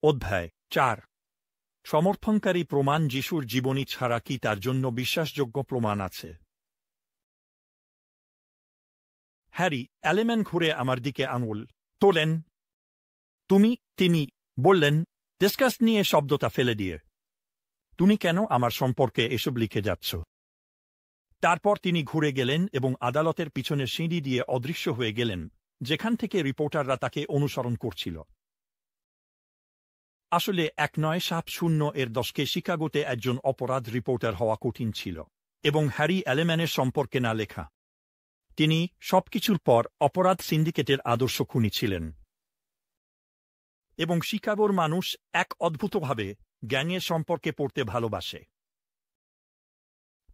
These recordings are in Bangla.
অধ্যায় 4 সমর্থনকারী প্রমাণ যিশুর জীবনী ছাড়া কি তার জন্য বিশ্বাসযোগ্য প্রমাণ আছে? হ্যারি অ্যালেম্যান ঘুরে আমার দিকে আঙুল তোলেন। তিনি বললেন, ডিসকাস্ট নিয়ে শব্দটা ফেলে দিয়ে, তুমি কেন আমার সম্পর্কে এসব লিখে যাচ্ছ? তারপর তিনি ঘুরে গেলেন এবং আদালতের পিছনের সিঁড়ি দিয়ে অদৃশ্য হয়ে গেলেন, যেখান থেকে রিপোর্টাররা তাকে অনুসরণ করছিল। আসলে 1970 শিকাগোতে একজন অপরাধ রিপোর্টার হওয়া কঠিন ছিল, এবং হ্যারি অ্যালেম্যানের সম্পর্কে না লেখা। তিনি সবকিছুর পর অপরাধ সিন্ডিকেটের আদর্শ খুনি ছিলেন, এবং শিকাগোর মানুষ এক অদ্ভুতভাবে গ্যাংয়ের সম্পর্কে পড়তে ভালোবাসে।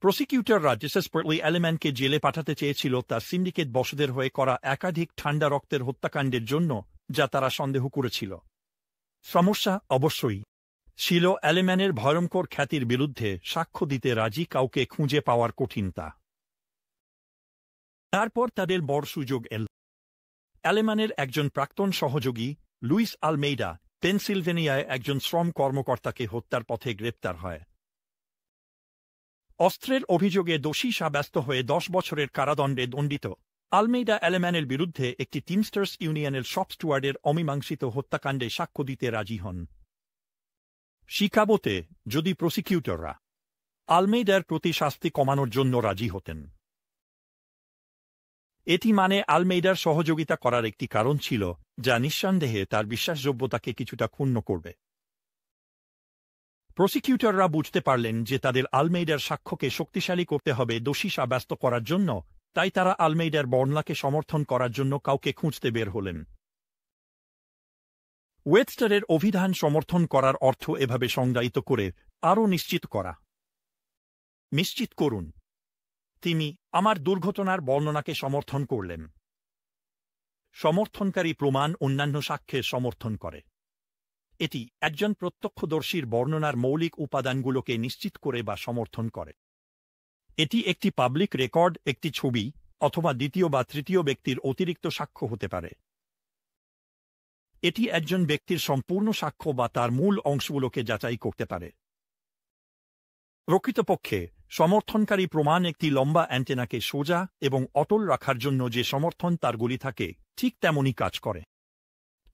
প্রসিকিউটররা ডেসপারেটলি অ্যালেম্যানকে জেলে পাঠাতে চেয়েছিল তার সিন্ডিকেট বসদের হয়ে করা একাধিক ঠান্ডা রক্তের হত্যাকাণ্ডের জন্য, যা তারা সন্দেহ করেছিল। সমস্যা অবশ্যই ছিল অ্যালেম্যানের ভয়ঙ্কর খ্যাতির বিরুদ্ধে সাক্ষ্য দিতে রাজি কাউকে খুঁজে পাওয়ার কঠিনতা। তারপর তাদের বড় সুযোগ এল। অ্যালেম্যানের একজন প্রাক্তন সহযোগী লুইস আলমেইডা পেনসিলভেনিয়ায় একজন শ্রম কর্মকর্তাকে হত্যার পথে গ্রেপ্তার হয়। অস্ত্রের অভিযোগে দোষী সাব্যস্ত হয়ে 10 বছরের কারাদণ্ডে দণ্ডিত আলমেইডা অ্যালেম্যানের বিরুদ্ধে একটি টিমস্টার্স ইউনিয়নের শপ স্টুয়ার্ডের অমীমাংসিত হত্যাকাণ্ডে সাক্ষ্য দিতে রাজি হন। শিকাগোতে যদি প্রসিকিউটররা আলমেইডার প্রতি শাস্তি কমানোর জন্য রাজি হতেন, এটি মানে আলমেইডার সহযোগিতা করার একটি কারণ ছিল, যা নিঃসন্দেহে তার বিশ্বাসযোগ্যতাকে কিছুটা ক্ষুণ্ণ করবে। প্রসিকিউটররা বুঝতে পারলেন যে তাদের আলমেইডার সাক্ষ্যকে শক্তিশালী করতে হবে দোষী সাব্যস্ত করার জন্য, তাই তারা আলমেইডার বর্ণনাকে সমর্থন করার জন্য কাউকে খুঁজতে বের হলেন। ওয়েবস্টারের অভিধান সমর্থন করার অর্থ এভাবে সংজ্ঞায়িত করে আরও নিশ্চিত করুন তিনি আমার দুর্ঘটনার বর্ণনাকে সমর্থন করলেন। সমর্থনকারী প্রমাণ অন্যান্য সাক্ষ্যের সমর্থন করে। এটি একজন প্রত্যক্ষদর্শীর বর্ণনার মৌলিক উপাদানগুলোকে নিশ্চিত করে বা সমর্থন করে। এটি একটি পাবলিক রেকর্ড, একটি ছবি, অথবা দ্বিতীয় বা তৃতীয় ব্যক্তির অতিরিক্ত সাক্ষ্য হতে পারে। এটি একজন ব্যক্তির সম্পূর্ণ সাক্ষ্য বা তার মূল অংশগুলোকে যাচাই করতে পারে। প্রকৃতপক্ষে সমর্থনকারী প্রমাণ একটি লম্বা অ্যান্টেনাকে সোজা এবং অটল রাখার জন্য যে সমর্থন তারগুলি থাকে, ঠিক তেমনই কাজ করে।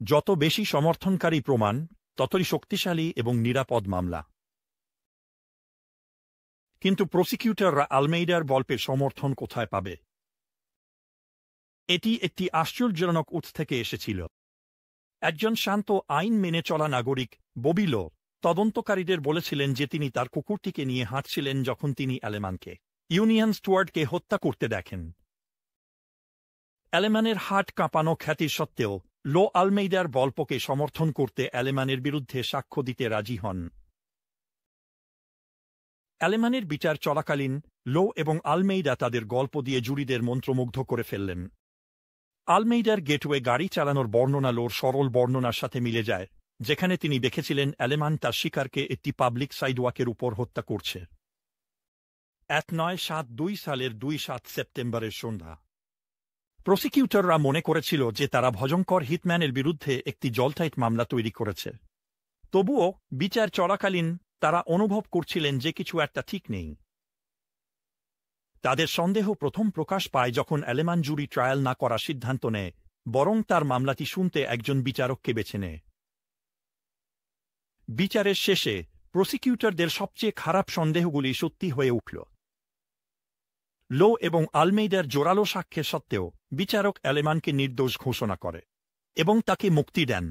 যত বেশি সমর্থনকারী প্রমাণ, ততই শক্তিশালী এবং নিরাপদ মামলা। কিন্তু প্রসিকিউটররা আলমেইডার গল্পের সমর্থন কোথায় পাবে? এটি একটি আশ্চর্যজনক উৎস থেকে এসেছিল। একজন শান্ত আইন মেনে চলা নাগরিক ববি লো তদন্তকারীদের বলেছিলেন যে তিনি তার কুকুরটিকে নিয়ে হাঁটছিলেন যখন তিনি অ্যালেম্যানকে ইউনিয়ন স্টুয়ার্ডকে হত্যা করতে দেখেন। অ্যালেম্যানের হাট কাঁপানো খ্যাতি সত্ত্বেও লো আলমেইডার গল্পকে সমর্থন করতে অ্যালেম্যানের বিরুদ্ধে সাক্ষ্য দিতে রাজি হন। অ্যালেম্যানের বিচার চলাকালীন লো এবং আলমেইডা তাদের গল্প দিয়ে জুরিদের মন্ত্রমুগ্ধ করে ফেললেন। আলমেইডার গেটওয়ে গাড়ি চালানোর বর্ণনা লোর সরল বর্ণনার সাথে মিলে যায়, যেখানে তিনি দেখেছিলেন অ্যালেম্যান তার শিকারকে একটি পাবলিক সাইডওয়াকের উপর হত্যা করছে। 1972 সালের 2 সেপ্টেম্বরের সন্ধ্যা। প্রসিকিউটররা মনে করেছিল যে তারা ভয়ঙ্কর হিটম্যানের বিরুদ্ধে একটি জলটাইট মামলা তৈরি করেছে। তবুও বিচার চলাকালীন তারা অনুভব করছিলেন যে কিছু একটা ঠিক নেই। তাদের সন্দেহ প্রথম প্রকাশ পায় যখন অ্যালেম্যান জুরি ট্রায়াল না করার সিদ্ধান্ত নেয়, বরং তার মামলাটি শুনতে একজন বিচারককে বেছে নেয়। বিচারের শেষে প্রসিকিউটরদের সবচেয়ে খারাপ সন্দেহগুলি সত্যি হয়ে উঠল। লো এবং আলমেইডার জোরালো সাক্ষ্যের সত্ত্বেও বিচারক অ্যালেম্যানকে নির্দোষ ঘোষণা করে এবং তাকে মুক্তি দেন।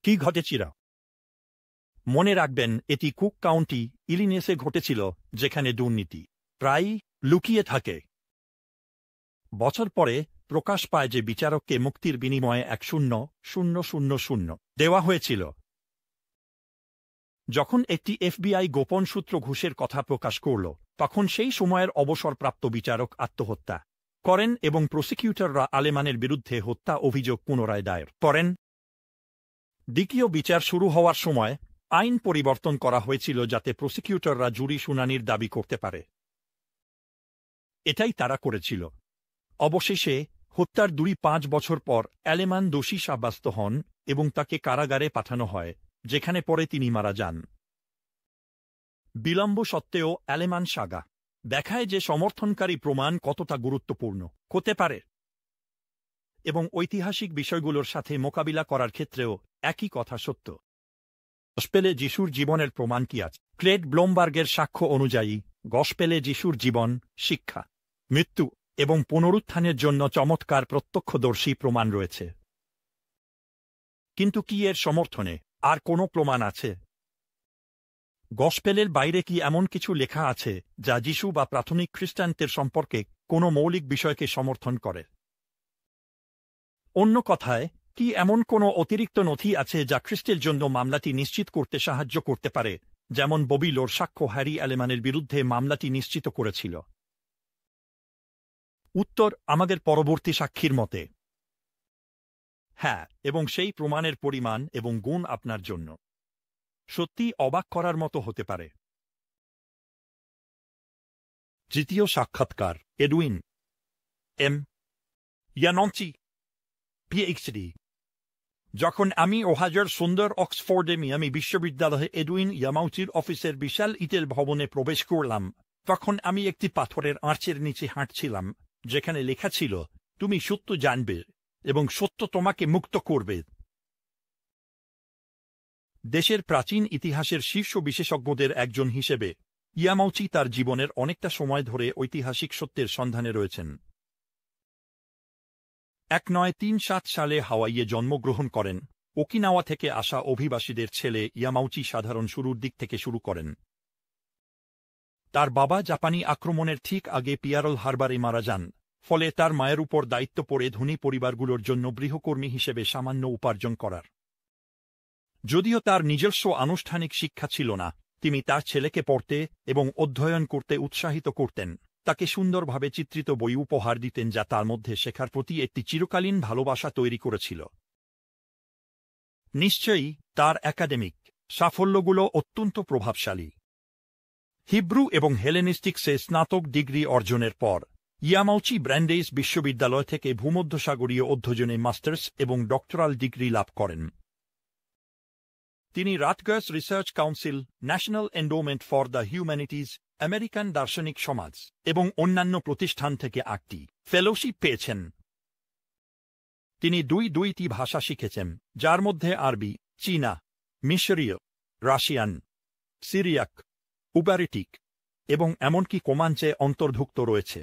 কি ঘটেছিল? মনে রাখবেন, এটি কুক কাউন্টি, ইলিনয়েসে ঘটেছিল, যেখানে দুর্নীতি প্রায়ই লুকিয়ে থাকে। বছর পরে প্রকাশ পায় যে বিচারককে মুক্তির বিনিময়ে 1,000,000 দেওয়া হয়েছিল। যখন একটি এফবিআই গোপন সূত্র ঘুষের কথা প্রকাশ করল, তখন সেই সময়ের অবসরপ্রাপ্ত বিচারক আত্মহত্যা করেন এবং প্রসিকিউটররা আলেমানের বিরুদ্ধে হত্যা অভিযোগ পুনরায় দায়ের করেন। দ্বিতীয় বিচার শুরু হওয়ার সময় আইন পরিবর্তন করা হয়েছিল যাতে প্রসিকিউটররা জুরি শুনানির দাবি করতে পারে। এটাই তারা করেছিল। অবশেষে হত্যার 5 বছর পর অ্যালেমান দোষী সাব্যস্ত হন এবং তাকে কারাগারে পাঠানো হয়, যেখানে পরে তিনি মারা যান। বিলম্ব সত্ত্বেও অ্যালেমান সাগা দেখায় যে সমর্থনকারী প্রমাণ কতটা গুরুত্বপূর্ণ হতে পারে, এবং ঐতিহাসিক বিষয়গুলোর সাথে মোকাবিলা করার ক্ষেত্রেও একই কথা সত্য। গসপেলে যিশুর জীবনের প্রমাণ কি আছে? ক্লেড ব্লোমবার্গের সাক্ষ্য অনুযায়ী গসপেলে যিশুর জীবন, শিক্ষা, মৃত্যু এবং পুনরুত্থানের জন্য চমৎকার প্রত্যক্ষদর্শী প্রমাণ রয়েছে। কিন্তু কি এর সমর্থনে আর কোনো প্রমাণ আছে? গসপেলের বাইরে কি এমন কিছু লেখা আছে যা যিশু বা প্রাথমিক খ্রিস্টানদের সম্পর্কে কোনো মৌলিক বিষয়কে সমর্থন করে? অন্য কথায়, কি এমন কোনো অতিরিক্ত নথি আছে যা খ্রিস্টের জন্য মামলাটি নিশ্চিত করতে সাহায্য করতে পারে, যেমন ববিলোর সাক্ষ্য হ্যারি অ্যালেমানের বিরুদ্ধে মামলাটি নিশ্চিত করেছিল? উত্তর আমাদের পরবর্তী সাক্ষীর মতে হ্যাঁ, এবং সেই প্রমাণের পরিমাণ এবং গুণ আপনার জন্য সত্যি অবাক করার মতো হতে পারে। তৃতীয় সাক্ষাৎকার, এডউইন এম ইয়ানঞ্চি, পিএইচডি। যখন আমি ওহাজার সুন্দর অক্সফোর্ডে মিয়ামি বিশ্ববিদ্যালয়ে এডউইন ইয়ামাউচির অফিসের বিশাল ইটেল ভবনে প্রবেশ করলাম, তখন আমি একটি পাথরের আঁচের নিচে হাঁটছিলাম, যেখানে লেখা ছিল, তুমি সত্য জানবে এবং সত্য তোমাকে মুক্ত করবে। দেশের প্রাচীন ইতিহাসের শীর্ষ বিশেষজ্ঞদের একজন হিসেবে ইয়ামাউচি তার জীবনের অনেকটা সময় ধরে ঐতিহাসিক সত্যের সন্ধানে রয়েছেন। 1937 সালে হাওয়াইয়ে জন্মগ্রহণ করেন। ওকিনাওয়া থেকে আসা অভিবাসীদের ছেলে ইয়ামাউচি সাধারণ শুরুর দিক থেকে শুরু করেন। তার বাবা জাপানি আক্রমণের ঠিক আগে পিয়ারল হারবারে মারা যান, ফলে তার মায়ের উপর দায়িত্ব পড়ে ধনী পরিবারগুলোর জন্য গৃহকর্মী হিসেবে সামান্য উপার্জন করার। যদিও তার নিজস্ব আনুষ্ঠানিক শিক্ষা ছিল না, তিনি তার ছেলেকে পড়তে এবং অধ্যয়ন করতে উৎসাহিত করতেন, তাকে সুন্দরভাবে চিত্রিত বই উপহার দিতেন যা তার মধ্যে শেখার প্রতি একটি চিরকালীন ভালোবাসা তৈরি করেছিল। নিশ্চয়ই তার একাডেমিক সাফল্যগুলো অত্যন্ত প্রভাবশালী। হিব্রু এবং হেলেনিস্টিক্সে স্নাতক ডিগ্রি অর্জনের পর ইয়ামাউচি ব্র্যান্ডেইস বিশ্ববিদ্যালয় থেকে ভূমধ্যসাগরীয় অধ্যয়নে মাস্টার্স এবং ডক্টরাল ডিগ্রি লাভ করেন। তিনি Rutgers research council, national endowment for the humanities, American দার্শনিক সমাজ এবং অন্যান্য প্রতিষ্ঠান থেকে 8টি ফেলোশিপ পেয়েছেন। তিনি দুইটি ভাষা শিখেছেন, যার মধ্যে আরবি, চীনা, মিশরীয়, রাশিয়ান, সিরিয়াক, উগারিটিক এবং এমনকি কোমাঞ্চে অন্তর্ভুক্ত রয়েছে।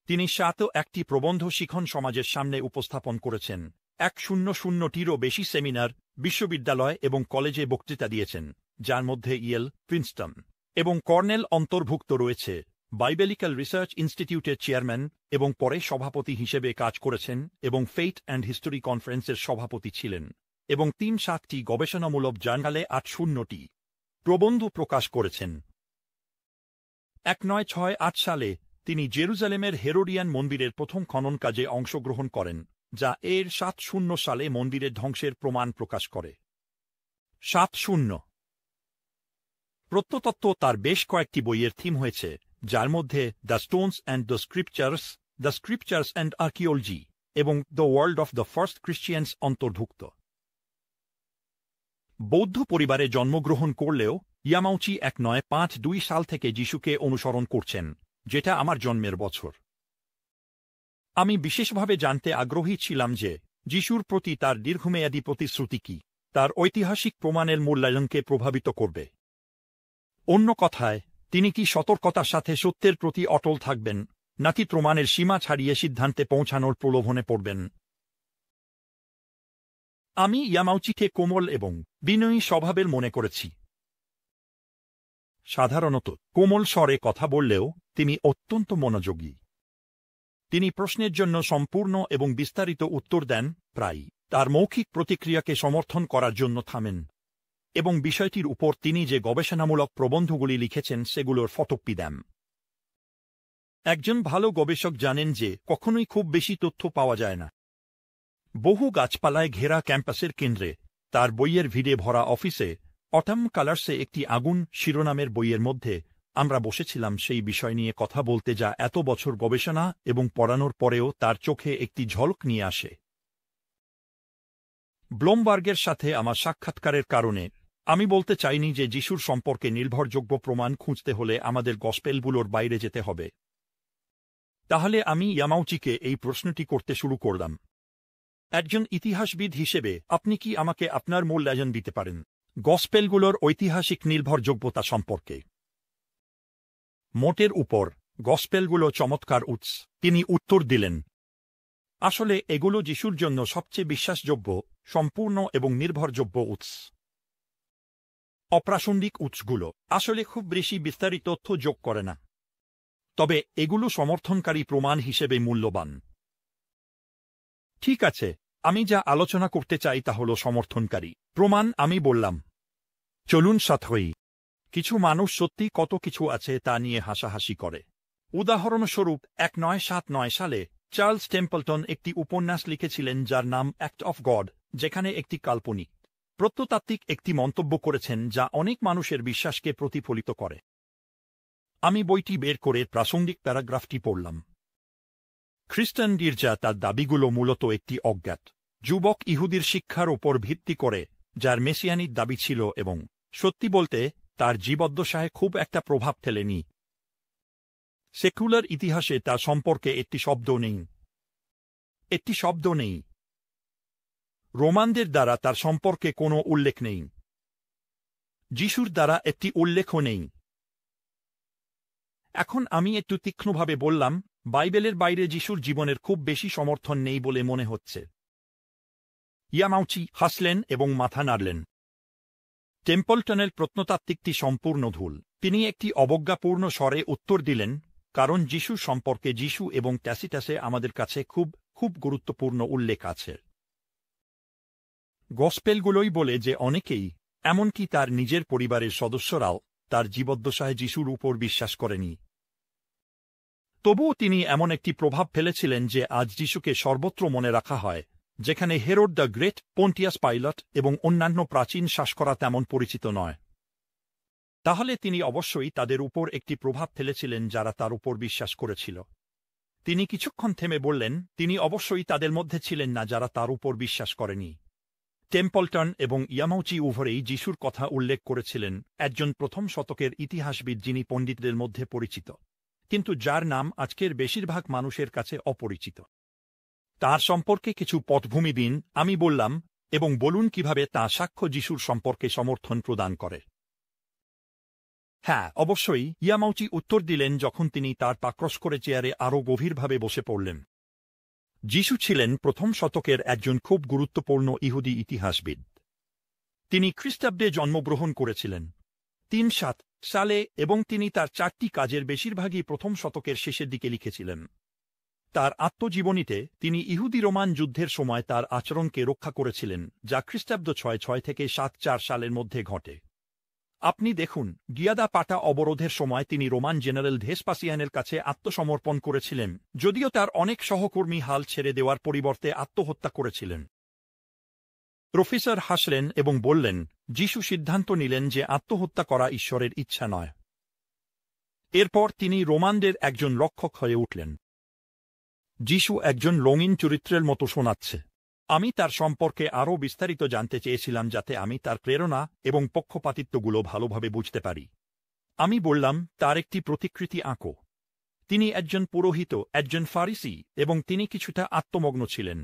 তিনি 701টি প্রবন্ধ শিখন সমাজের সামনে উপস্থাপন করেছেন, 100টিরও বেশি সেমিনার, বিশ্ববিদ্যালয় এবং কলেজে বক্তৃতা দিয়েছেন, যার মধ্যে ইয়েল, প্রিন্সটন এবং কর্নেল অন্তর্ভুক্ত রয়েছে। বাইবেলিক্যাল রিসার্চ ইনস্টিটিউটের চেয়ারম্যান এবং পরে সভাপতি হিসেবে কাজ করেছেন এবং ফেইথ অ্যান্ড হিস্টোরি কনফারেন্সের সভাপতি ছিলেন, এবং 7টি গবেষণামূলক জার্নালে 800টি প্রবন্ধ প্রকাশ করেছেন। 1968 সালে তিনি জেরুজালেমের হেরোডিয়ান মন্দিরের প্রথম খনন কাজে অংশগ্রহণ করেন, যা 70 সালে মন্দিরের ধ্বংসের প্রমাণ প্রকাশ করে। 70 প্রত্নতত্ত্ব তার বেশ কয়েকটি বইয়ের থিম হয়েছে, যার মধ্যে the stones and the scriptures and archaeology এবং the world of the first Christians অন্তর্ভুক্ত। বৌদ্ধ পরিবারে জন্মগ্রহণ করলেও ইয়ামাউচি 1952 সাল থেকে যিশুকে অনুসরণ করছেন, যেটা আমার জন্মের বছর। আমি বিশেষভাবে জানতে আগ্রহী ছিলাম যে যিশুর প্রতি তার দীর্ঘমেয়াদী প্রতিশ্রুতি কি তার ঐতিহাসিক প্রমাণের মূল্যায়নকে প্রভাবিত করবে। অন্য কথায়, তিনি কি সতর্কতার সাথে সত্যের প্রতি অটল থাকবেন, নাকি প্রমাণের সীমা ছাড়িয়ে সিদ্ধান্তে পৌঁছানোর প্রলোভনে পড়বেন? আমি ইয়ামাউচিকে কোমল এবং বিনয়ী স্বভাবের মনে করেছি। সাধারণত কোমল স্বরে কথা বললেও তিনি অত্যন্ত মনোযোগী। তিনি প্রশ্নের জন্য সম্পূর্ণ এবং বিস্তারিত উত্তর দেন, প্রায়ই তার মৌখিক প্রতিক্রিয়াকে সমর্থন করার জন্য থামেন, এবং বিষয়টির উপর তিনি যে গবেষণামূলক প্রবন্ধগুলি লিখেছেন সেগুলোর ফটোকপি দেন। একজন ভালো গবেষক জানেন যে কখনোই খুব বেশি তথ্য পাওয়া যায় না। বহু গাছপালায় ঘেরা ক্যাম্পাসের কেন্দ্রে তার বইয়ের ভিড়ে ভরা অফিসে অটাম কালার্সে একটি আগুন শিরোনামের বইয়ের মধ্যে আমরা বসেছিলাম সেই বিষয় নিয়ে কথা বলতে, যা এত বছর গবেষণা এবং পড়ানোর পরেও তার চোখে একটি ঝলক নিয়ে আসে। ব্লুমবার্গের সাথে আমার সাক্ষাৎকারের কারণে আমি বলতে চাইনি যে যিশুর সম্পর্কে নির্ভরযোগ্য প্রমাণ খুঁজতে হলে আমাদের গসপেলগুলোর বাইরে যেতে হবে। তাহলে আমি ইয়ামাউচিকে এই প্রশ্নটি করতে শুরু করলাম, একজন ইতিহাসবিদ হিসেবে আপনি কি আমাকে আপনার মূল্যায়ন দিতে পারেন গসপেলগুলোর ঐতিহাসিক নির্ভরযোগ্যতা সম্পর্কে? মোটের উপর গসপেলগুলো চমৎকার উৎস, তিনি উত্তর দিলেন। আসলে এগুলো যিশুর জন্য সবচেয়ে বিশ্বাসযোগ্য, সম্পূর্ণ এবং নির্ভরযোগ্য উৎস। অপ্রাসঙ্গিক উৎসগুলো আসলে খুব বেশি বিস্তারিত তথ্য যোগ করে না, তবে এগুলো সমর্থনকারী প্রমাণ হিসেবে মূল্যবান। ঠিক আছে, আমি যা আলোচনা করতে চাই তা হল সমর্থনকারী প্রমাণ। আমি বললাম, চলুন সাথেই। কিছু মানুষ সত্যি কত কিছু আছে তা নিয়ে হাসাহাসি করে। উদাহরণস্বরূপ 1979 সালে চার্লস টেম্পলটন একটি উপন্যাস লিখেছিলেন যার নাম অ্যাক্ট অফ গড, যেখানে একটি কাল্পনিক প্রত্নতাত্ত্বিক একটি মন্তব্য করেছেন যা অনেক মানুষের বিশ্বাসকে প্রতিফলিত করে। আমি বইটি বের করে প্রাসঙ্গিক প্যারাগ্রাফটি পড়লাম। খ্রিস্টান গির্জা তার দাবিগুলো মূলত একটি অজ্ঞাত যুবক ইহুদির শিক্ষার ওপর ভিত্তি করে, যার মেসিয়ানিক দাবি ছিল এবং সত্যি বলতে তার জীবদ্দশায় খুব একটা প্রভাব ফেলেনি। সেকুলার ইতিহাসে তার সম্পর্কে একটি শব্দ নেই। রোমানদের দ্বারা তার সম্পর্কে কোনো উল্লেখ নেই। যিশুর দ্বারা একটি উল্লেখও নেই। এখন আমি একটু তীক্ষ্ণভাবে বললাম, বাইবেলের বাইরে যিশুর জীবনের খুব বেশি সমর্থন নেই বলে মনে হচ্ছে। ইয়ামাউচি হাসলেন এবং মাথা নাড়লেন। টেম্পলটনের প্রত্নতাত্ত্বিকটি সম্পূর্ণ ভুল। তিনি একটি অবজ্ঞাপূর্ণ স্বরে উত্তর দিলেন, কারণ যিশুর সম্পর্কে যিশু এবং ট্যাসিটাসে আমাদের কাছে খুব খুব গুরুত্বপূর্ণ উল্লেখ আছে। গসপেলগুলোই বলে যে অনেকেই, এমনকি তার নিজের পরিবারের সদস্যরাও, তার জীবদ্দশায় যিশুর উপর বিশ্বাস করেনি। তবুও তিনি এমন একটি প্রভাব ফেলেছিলেন যে আজ যিশুকে সর্বত্র মনে রাখা হয়, যেখানে Herod the great, Pontius pilot এবং অন্যান্য প্রাচীন শাসকরা তেমন পরিচিত নয়। তাহলে তিনি অবশ্যই তাদের উপর একটি প্রভাব ফেলেছিলেন যারা তার উপর বিশ্বাস করেছিল। তিনি কিছুক্ষণ থেমে বললেন, তিনি অবশ্যই তাদের মধ্যে ছিলেন না যারা তার উপর বিশ্বাস করেনি। টেম্পলটন এবং ইয়ামাউচি উভয়েই যিশুর কথা উল্লেখ করেছিলেন, একজন প্রথম শতকের ইতিহাসবিদ যিনি পণ্ডিতদের মধ্যে পরিচিত, কিন্তু যার নাম আজকের বেশিরভাগ মানুষের কাছে অপরিচিত। তার সম্পর্কে কিছু পটভূমি দিন, আমি বললাম, এবং বলুন কিভাবে তা সাক্ষ্য যিশুর সম্পর্কে সমর্থন প্রদান করে। হ্যাঁ, অবশ্যই, ইয়ামাউচি উত্তর দিলেন যখন তিনি তার পাকড়স করে চেয়ারে আরও গভীরভাবে বসে পড়লেন। যিশু ছিলেন প্রথম শতকের একজন খুব গুরুত্বপূর্ণ ইহুদি ইতিহাসবিদ। তিনি খ্রিস্টাব্দে জন্মগ্রহণ করেছিলেন ৩৭ সালে এবং তিনি তার ৪টি কাজের বেশিরভাগই প্রথম শতকের শেষের দিকে লিখেছিলেন। তার আত্মজীবনীতে তিনি ইহুদি রোমান যুদ্ধের সময় তার আচরণকে রক্ষা করেছিলেন, যা খ্রিস্টাব্দ ৬৬ থেকে ৭৪ সালের মধ্যে ঘটে। আপনি দেখুন, গিয়াদা পাটা অবরোধের সময় তিনি রোমান জেনারেল ভেসপাসিয়ানের কাছে আত্মসমর্পণ করেছিলেন, যদিও তার অনেক সহকর্মী হাল ছেড়ে দেওয়ার পরিবর্তে আত্মহত্যা করেছিলেন। প্রফেসর হাসলেন এবং বললেন, যিশু সিদ্ধান্ত নিলেন যে আত্মহত্যা করা ঈশ্বরের ইচ্ছা নয়। এরপর তিনি রোমানদের একজন রক্ষক হয়ে উঠলেন। যিশু একজন রঙিন চরিত্রের মতো শোনাচ্ছে। আমি তার সম্পর্কে আরও বিস্তারিত জানতে চেয়েছিলাম যাতে আমি তার প্রেরণা এবং পক্ষপাতিত্বগুলো ভালোভাবে বুঝতে পারি। আমি বললাম, তার একটি প্রতিকৃতি আঁকো। তিনি একজন পুরোহিত, একজন ফারিসি, এবং তিনি কিছুটা আত্মমগ্ন ছিলেন।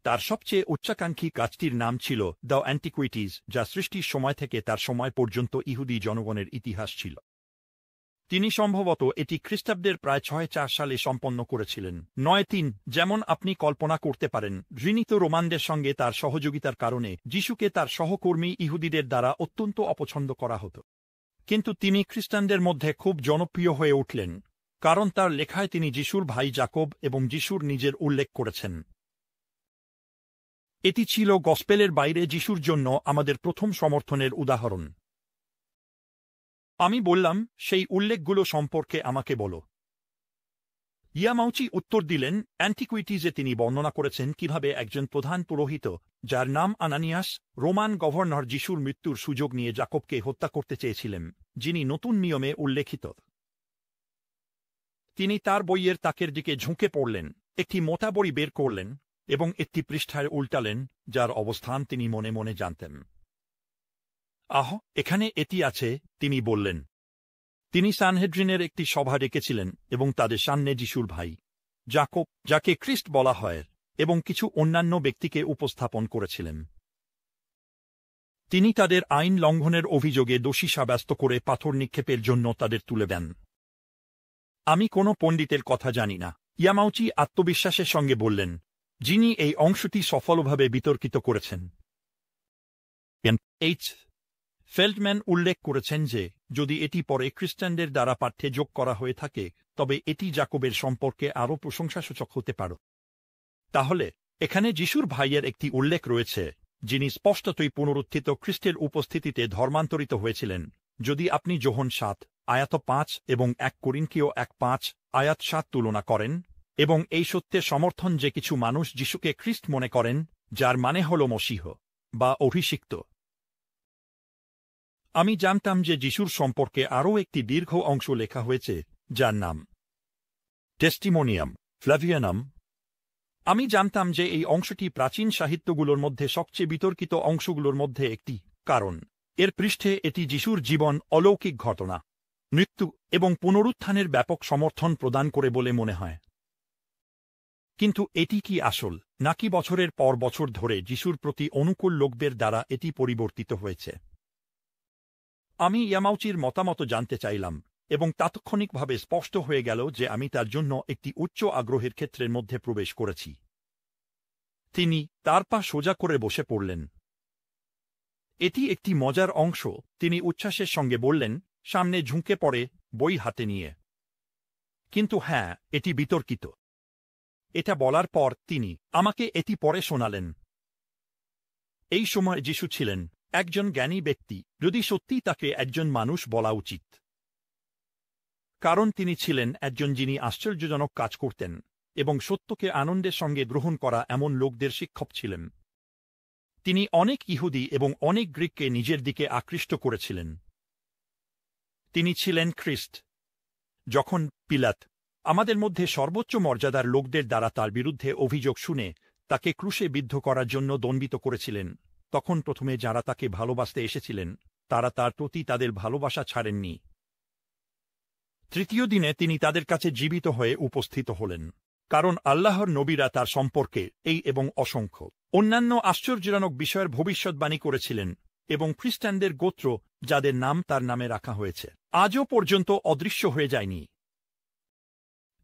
তার সবচেয়ে উচ্চাকাঙ্ক্ষী কাজটির নাম ছিল দ্য অ্যান্টিকুইটিজ, যা সৃষ্টির সময় থেকে তার সময় পর্যন্ত ইহুদি জনগণের ইতিহাস ছিল। তিনি সম্ভবত এটি খ্রিস্টাব্দের প্রায় ৬৪ সালে সম্পন্ন করেছিলেন। ৯৩, যেমন আপনি কল্পনা করতে পারেন, ঘৃণিত রোমানদের সঙ্গে তার সহযোগিতার কারণে যিশুকে তার সহকর্মী ইহুদিদের দ্বারা অত্যন্ত অপছন্দ করা হতো। কিন্তু তিনি খ্রিস্টানদের মধ্যে খুব জনপ্রিয় হয়ে উঠলেন, কারণ তার লেখায় তিনি যিশুর ভাই জাকব এবং যিশুর নিজের উল্লেখ করেছেন। এটি ছিল গসপেলের বাইরে যিশুর জন্য আমাদের প্রথম সমর্থনের উদাহরণ। আমি বললাম, সেই উল্লেখগুলো সম্পর্কে আমাকে বলো। ইয়ামাউচি উত্তর দিলেন, অ্যান্টিকুইটিজে তিনি বর্ণনা করেছেন কিভাবে একজন প্রধান পুরোহিত, যার নাম আনানিয়াস, রোমান গভর্নর যিশুর মৃত্যুর সুযোগ নিয়ে জাকবকে হত্যা করতে চেয়েছিলেন, যিনি নতুন নিয়মে উল্লেখিত। তিনি তার বইয়ের তাকের দিকে ঝুঁকে পড়লেন, একটি মোটা বড়ি বের করলেন এবং একটি পৃষ্ঠায় উল্টালেন, যার অবস্থান তিনি মনে মনে জানতেন। এখানে এটি আছে, তিনি বললেন। তিনি সানহেড্রিনের একটি সভা ডেকেছিলেন এবং তাদের সামনে যিশুর ভাই যাকব, যাকে খ্রিস্ট বলা হয়, এবং কিছু অন্যান্য ব্যক্তিকে উপস্থাপন করেছিলেন। তিনি তাদের আইন লঙ্ঘনের অভিযোগে দোষী সাব্যস্ত করে পাথর নিক্ষেপের জন্য তাদের তুলে দেন। আমি কোনো পণ্ডিতের কথা জানি না, ইয়ামাউচি আত্মবিশ্বাসের সঙ্গে বললেন, যিনি এই অংশটি সফলভাবে বিতর্কিত করেছেন। এইচ ফেল্ডম্যান উল্লেখ করেছেন যে যদি এটি পরে খ্রিস্টানদের দ্বারা পাঠ্যে যোগ করা হয়ে থাকে, তবে এটি যাকবের সম্পর্কে আরও প্রশংসাসূচক হতে পারে। তাহলে এখানে যিশুর ভাইয়ের একটি উল্লেখ রয়েছে, যিনি স্পষ্টতই পুনরুত্থিত খ্রিস্টের উপস্থিতিতে ধর্মান্তরিত হয়েছিলেন। যদি আপনি যোহন 7 আয়াত 5 এবং 1 করিন্থীয় 1:5 আয়াত 7 তুলনা করেন, এবং এই সত্যের সমর্থন যে কিছু মানুষ যিশুকে খ্রিস্ট মনে করেন, যার মানে হল মসীহ বা অভিষিক্ত। আমি জানতাম যে যিশুর সম্পর্কে আরও একটি দীর্ঘ অংশ লেখা হয়েছে, যার নাম টেস্টিমোনিয়াম ফ্ল্যাভিয়ানাম। আমি জানতাম যে এই অংশটি প্রাচীন সাহিত্যগুলোর মধ্যে সবচেয়ে বিতর্কিত অংশগুলোর মধ্যে একটি, কারণ এর পৃষ্ঠে এটি যিশুর জীবন, অলৌকিক ঘটনা, মৃত্যু এবং পুনরুত্থানের ব্যাপক সমর্থন প্রদান করে বলে মনে হয়। কিন্তু এটি কি আসল, নাকি বছরের পর বছর ধরে যিশুর প্রতি অনুকূল লোকদের দ্বারা এটি পরিবর্তিত হয়েছে? আমি ইয়ামাউচির মতামত জানতে চাইলাম, এবং তাৎক্ষণিকভাবে স্পষ্ট হয়ে গেল যে আমি তার জন্য একটি উচ্চ আগ্রহের ক্ষেত্রের মধ্যে প্রবেশ করেছি। তিনি তার পা সোজা করে বসে পড়লেন। এটি একটি মজার অংশ, তিনি উচ্ছ্বাসের সঙ্গে বললেন, সামনে ঝুঁকে পড়ে, বই হাতে নিয়ে। কিন্তু হ্যাঁ, এটি বিতর্কিত। এটা বলার পর তিনি আমাকে এটি পড়ে শোনালেন। এই সময় যিশু ছিলেন একজন জ্ঞানী ব্যক্তি, যদি সত্যি তাকে একজন মানুষ বলা উচিত, কারণ তিনি ছিলেন একজন যিনি আশ্চর্যজনক কাজ করতেন এবং সত্যকে আনন্দের সঙ্গে গ্রহণ করা এমন লোকদের শিক্ষক ছিলেন। তিনি অনেক ইহুদি এবং অনেক গ্রিককে নিজের দিকে আকৃষ্ট করেছিলেন। তিনি ছিলেন খ্রিস্ট। যখন পিলাত আমাদের মধ্যে সর্বোচ্চ মর্যাদার লোকদের দ্বারা তার বিরুদ্ধে অভিযোগ শুনে তাকে ক্রুশে বিদ্ধ করার জন্য দণ্ডিত করেছিলেন, তখন প্রথমে যারা তাকে ভালোবাসতে এসেছিলেন তারা তার প্রতি তাদের ভালোবাসা ছাড়েননি। তৃতীয় দিনে তিনি তাদের কাছে জীবিত হয়ে উপস্থিত হলেন, কারণ আল্লাহর নবীরা তার সম্পর্কে এই এবং অসংখ্য অন্যান্য আশ্চর্যজনক বিষয়ের ভবিষ্যদ্বাণী করেছিলেন, এবং খ্রিস্টানদের গোত্র, যাদের নাম তার নামে রাখা হয়েছে, আজও পর্যন্ত অদৃশ্য হয়ে যায়নি।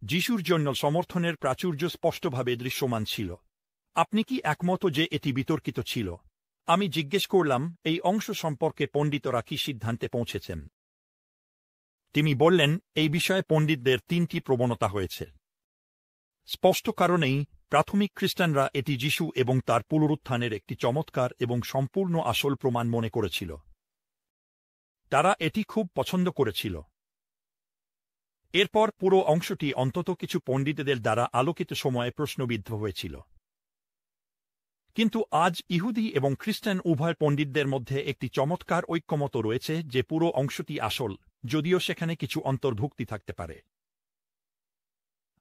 যিশুর জন্য সমর্থনের প্রাচুর্য স্পষ্টভাবে দৃশ্যমান ছিল। আপনি কি একমত যে এটি বিতর্কিত ছিল? আমি জিজ্ঞেস করলাম, এই অংশ সম্পর্কে পণ্ডিতরা কি সিদ্ধান্তে পৌঁছেছেন? তিনি বললেন, এই বিষয়ে পণ্ডিতদের 3টি প্রবণতা হয়েছে। স্পষ্ট কারণেই প্রাথমিক খ্রিস্টানরা এটি যিশু এবং তার পুনরুত্থানের একটি চমৎকার এবং সম্পূর্ণ আসল প্রমাণ মনে করেছিল। তারা এটি খুব পছন্দ করেছিল। এরপর পুরো অংশটি অন্তত কিছু পণ্ডিতদের দ্বারা আলোকিত সময়ে প্রশ্নবিদ্ধ হয়েছিল। কিন্তু আজ ইহুদি এবং খ্রিস্টান উভয় পণ্ডিতদের মধ্যে একটি চমৎকার ঐক্যমত রয়েছে যে পুরো অংশটি আসল, যদিও সেখানে কিছু অন্তর্ভুক্তি থাকতে পারে।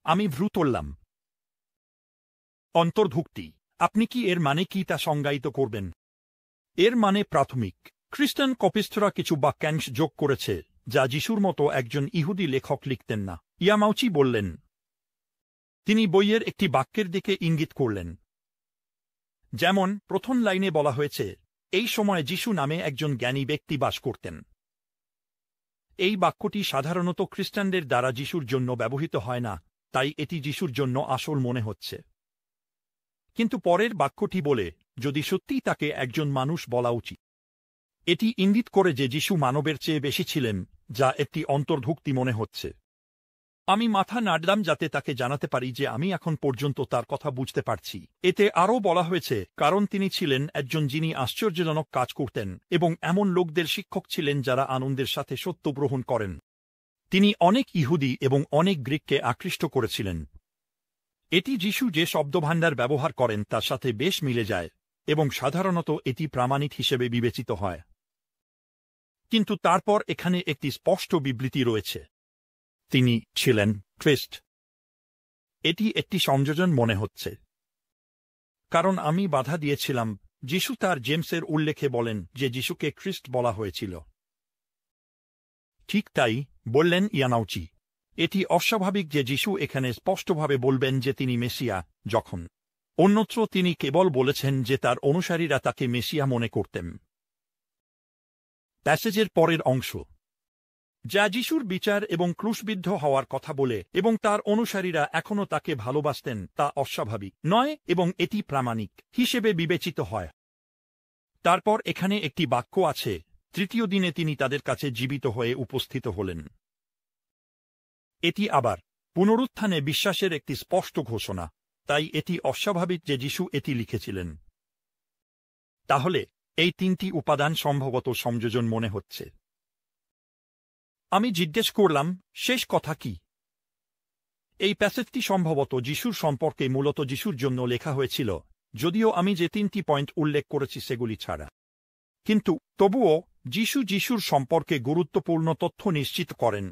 আমি ভ্রু তুললাম। অন্তর্ভুক্তি, আপনি কি এর মানে কি তা সংজ্ঞায়িত করবেন? এর মানে প্রাথমিক খ্রিস্টান কপিস্থরা কিছু বাক্যাংশ যোগ করেছে যা যিশুর মতো একজন ইহুদি লেখক লিখতেন না, ইয়ামাউচি বললেন। তিনি বইয়ের একটি বাক্যের দিকে ইঙ্গিত করলেন। যেমন প্রথম লাইনে বলা হয়েছে, এই সময় যিশু নামে একজন জ্ঞানী ব্যক্তি বাস করতেন। এই বাক্যটি সাধারণত খ্রিস্টানদের দ্বারা যিশুর জন্য ব্যবহৃত হয় না, তাই এটি যিশুর জন্য আসল মনে হচ্ছে। কিন্তু পরের বাক্যটি বলে, যদি সত্যিই তাকে একজন মানুষ বলা উচিত। এটি ইঙ্গিত করে যে যিশু মানবের চেয়ে বেশি ছিলেন, যা একটি অন্তর্ভুক্তি মনে হচ্ছে। আমি মাথা নাড়লাম যাতে তাকে জানাতে পারি যে আমি এখন পর্যন্ত তার কথা বুঝতে পারছি। এতে আরও বলা হয়েছে, কারণ তিনি ছিলেন একজন যিনি আশ্চর্যজনক কাজ করতেন এবং এমন লোকদের শিক্ষক ছিলেন যারা আনন্দের সাথে সত্য গ্রহণ করেন। তিনি অনেক ইহুদি এবং অনেক গ্রিককে আকৃষ্ট করেছিলেন। এটি যিশু যে শব্দভাণ্ডার ব্যবহার করেন তার সাথে বেশ মিলে যায়, এবং সাধারণত এটি প্রামাণিক হিসেবে বিবেচিত হয়। কিন্তু তারপর এখানে একটি স্পষ্ট বিবৃতি রয়েছে। তিনি ছিলেন খ্রিস্ট। এটি একটি সংযোজন মনে হচ্ছে, কারণ আমি বাধা দিয়েছিলাম। যিশু তার জেমসের উল্লেখে বলেন যে যিশুকে খ্রিস্ট বলা হয়েছিল। ঠিক তাই বললেন ইয়ামাউচি। এটি অস্বাভাবিক যে যিশু এখানে স্পষ্টভাবে বলবেন যে তিনি মেসিয়া, যখন অন্যত্র তিনি কেবল বলেছেন যে তার অনুসারীরা তাকে মেসিয়া মনে করতেন। প্যাসেজের পরের অংশ, যা যিশুর বিচার এবং ক্রুশবিদ্ধ হওয়ার কথা বলে এবং তার অনুসারীরা এখনও তাকে ভালোবাসতেন, তা অস্বাভাবিক নয় এবং এটি প্রামাণিক হিসেবে বিবেচিত হয়। তারপর এখানে একটি বাক্য আছে, তৃতীয় দিনে তিনি তাদের কাছে জীবিত হয়ে উপস্থিত হলেন। এটি আবার পুনরুত্থানে বিশ্বাসের একটি স্পষ্ট ঘোষণা, তাই এটি অস্বাভাবিক যে যিশু এটি লিখেছিলেন। তাহলে এই তিনটি উপাদান সম্ভবত সংযোজন মনে হচ্ছে। আমি জিজ্ঞেস করলাম, শেষ কথা কি? এই প্যাসেজটি সম্ভবত যিশুর সম্পর্কে মূলত যিশুর জন্য লেখা হয়েছিল, যদিও আমি যে তিনটি পয়েন্ট উল্লেখ করেছি সেগুলি ছাড়া। কিন্তু তবুও যিশুর সম্পর্কে গুরুত্বপূর্ণ তথ্য নিশ্চিত করেন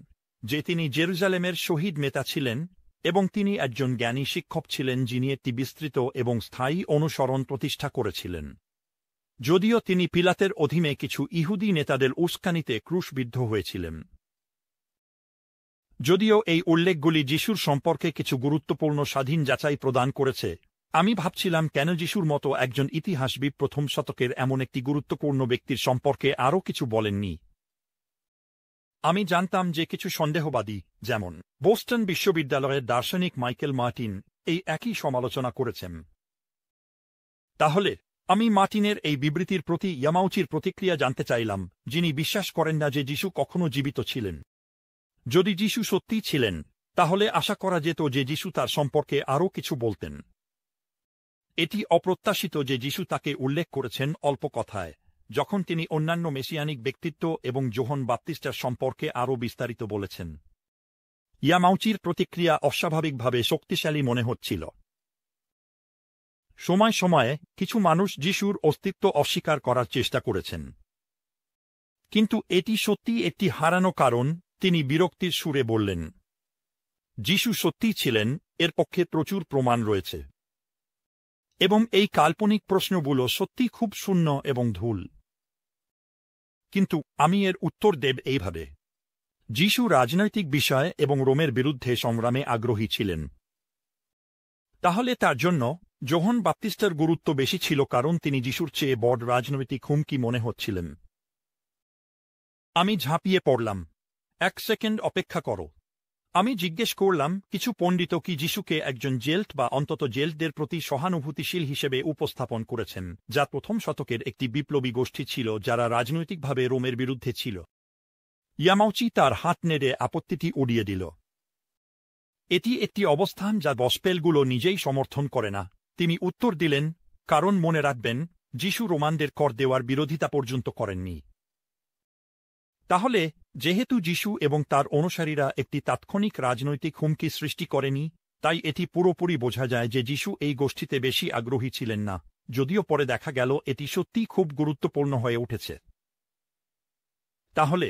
যে তিনি জেরুজালেমের শহীদ নেতা ছিলেন এবং তিনি একজন জ্ঞানী শিক্ষক ছিলেন যিনি একটি বিস্তৃত এবং স্থায়ী অনুসরণ প্রতিষ্ঠা করেছিলেন। যদিও তিনি পিলাতের অধীনে কিছু ইহুদি নেতাদের উস্কানিতে ক্রুশবিদ্ধ হয়েছিলেন। যদিও এই উল্লেখগুলি যিশুর সম্পর্কে কিছু গুরুত্বপূর্ণ স্বাধীন যাচাই প্রদান করেছে, আমি ভাবছিলাম কেন যিশুর মতো একজন ইতিহাসবিদ প্রথম শতকের এমন একটি গুরুত্বপূর্ণ ব্যক্তির সম্পর্কে আরও কিছু বলেননি। আমি জানতাম যে কিছু সন্দেহবাদী, যেমন বোস্টন বিশ্ববিদ্যালয়ের দার্শনিক মাইকেল মার্টিন, এই একই সমালোচনা করেছেন। তাহলে আমি মার্টিনের এই বিবৃতির প্রতি ইয়ামাউচির প্রতিক্রিয়া জানতে চাইলাম, যিনি বিশ্বাস করেন না যে যিশু কখনো জীবিত ছিলেন। যদি যিশু সত্যিই ছিলেন, তাহলে আশা করা যেত যে যিশু তার সম্পর্কে আরও কিছু বলতেন। এটি অপ্রত্যাশিত যে যিশু তাকে উল্লেখ করেছেন অল্প কথায়, যখন তিনি অন্যান্য মেসিয়ানিক ব্যক্তিত্ব এবং যোহন বাপ্তিস্টার সম্পর্কে আরও বিস্তারিত বলেছেন। ইয়ামাউচির প্রতিক্রিয়া অস্বাভাবিকভাবে শক্তিশালী মনে হচ্ছিল। সময় সময়ে কিছু মানুষ যিশুর অস্তিত্ব অস্বীকার করার চেষ্টা করেছেন, কিন্তু এটি সত্যিই একটি হারানো কারণ। তিনি বিরক্তির সুরে বললেন, যিশু সত্যিই ছিলেন, এর পক্ষে প্রচুর প্রমাণ রয়েছে। এবং এই কাল্পনিক প্রশ্নগুলো সত্যি খুব শূন্য এবং ধূল। কিন্তু আমি এর উত্তর দেব এইভাবে। যিশু রাজনৈতিক বিষয় এবং রোমের বিরুদ্ধে সংগ্রামে আগ্রহী ছিলেন। তাহলে তার জন্য যোহন বাপ্তিস্টার গুরুত্ব বেশি ছিল, কারণ তিনি যিশুর চেয়ে বড় রাজনৈতিক হুমকি মনে হচ্ছিলেন। আমি ঝাঁপিয়ে পড়লাম, এক সেকেন্ড অপেক্ষা করো। আমি জিজ্ঞেস করলাম, কিছু পণ্ডিত কি যিশুকে একজন জেল্ট বা অন্তত জেল্টদের প্রতি সহানুভূতিশীল হিসেবে উপস্থাপন করেছেন, যা প্রথম শতকের একটি বিপ্লবী গোষ্ঠী ছিল যারা রাজনৈতিকভাবে রোমের বিরুদ্ধে ছিল? ইয়ামাউচি তার হাত নেড়ে আপত্তিটি উড়িয়ে দিল। এটি একটি অবস্থান যা গসপেলগুলো নিজেই সমর্থন করে না। তিনি উত্তর দিলেন, কারণ মনে রাখবেন, যিশু রোমানদের কর দেওয়ার বিরোধিতা পর্যন্ত করেননি। তাহলে যেহেতু যিশু এবং তার অনুসারীরা একটি তাৎক্ষণিক রাজনৈতিক হুমকি সৃষ্টি করেনি, তাই এটি পুরোপুরি বোঝা যায় যে যিশু এই গোষ্ঠীতে বেশি আগ্রহী ছিলেন না, যদিও পরে দেখা গেল এটি সত্যিই খুব গুরুত্বপূর্ণ হয়ে উঠেছে। তাহলে